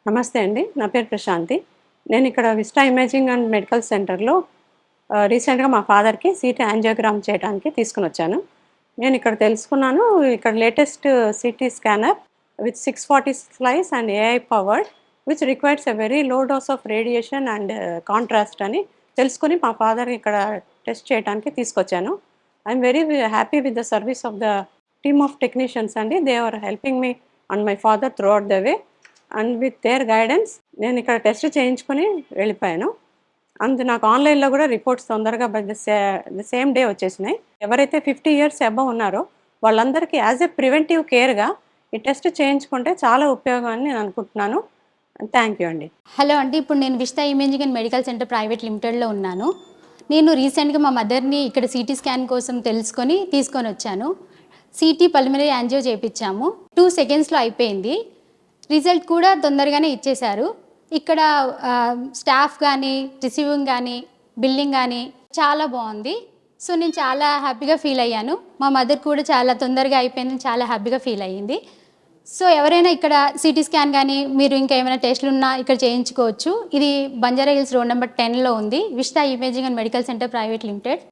నమస్తే అండి. నా పేరు ప్రశాంతి. నేనిక్కడ విస్టా ఇమేజింగ్ అండ్ మెడికల్ సెంటర్‌లో రీసెంట్‌గా మా ఫాదర్‌కి సీటీ యాంజియోగ్రామ్ చేయడానికి తీసుకొనొచ్చాను. నేనిక్కడ తెలుసుకున్నాను, ఇక్కడ latest CT scanner with 640 slice and AI powered which requires a very low dose of radiation and contrast అని తెలుసుకొని మా ఫాదర్ ఇక్కడ టెస్ట్ చేయడానికి తీసుకొచ్చాను. I'm very happy with the service of the team of technicians అండి. They are helping me and my father throughout the way. And with their guidance నేనిక్కడ test చేయించుకొని వెళ్ళిపోయాను. నాకు ఆన్‌లైన్‌లో గూడా రిపోర్ట్స్ తొందరగా బై ద సేమ్ డే వచ్చేసినాయి. ఎవరైతే 50 ఇయర్స్ అబోవ్ ఉన్నారో వాళ్ళందరికీ యాస్ ఎ ప్రివెంటివ్ కేర్‌గా ఈ టెస్ట్ చేయించుకుంటే చాలా ఉపయోగం అని నేను అనుకుంటున్నాను. థాంక్ యూ అండి. హలో అండి. ఇప్పుడు నేను Vista imaging and medical centre private లిమిటెడ్‌లో ఉన్నాను. నేను రీసెంట్‌గా మా మదర్‌ని ఇక్కడ సీటీ స్కాన్ కోసం తెలుసుకొని తీసుకొనొచ్చాను. సీటీ పల్మనరీ యాంజియో చేపిచ్చాము. 2 సెకండ్స్‌లో అయిపోయింది. రిజల్ట్ కూడా తొందరగానే ఇచ్చేశారు. ఇక్కడ స్టాఫ్ గానీ, రిసీవింగ్ గానీ, బిల్లింగ్ గానీ చాలా బావుంది. సో, నేను చాలా హ్యాపీగా ఫీల్ అయ్యాను. మా మదర్ కూడా చాలా తొందరగా అయిపోయిందని చాలా హ్యాపీగా ఫీల్ అయ్యింది. సో, ఎవరైనా ఇక్కడ సీటీ స్కాన్ గానీ, మీరు ఇంకా ఏమైనా టెస్ట్‌లున్నా ఇక్కడ చేయించుకోవచ్చు. ఇది బంజారా హిల్స్ రోడ్ నంబర్ 10లో ఉంది. Vista imaging and medical centre private limited.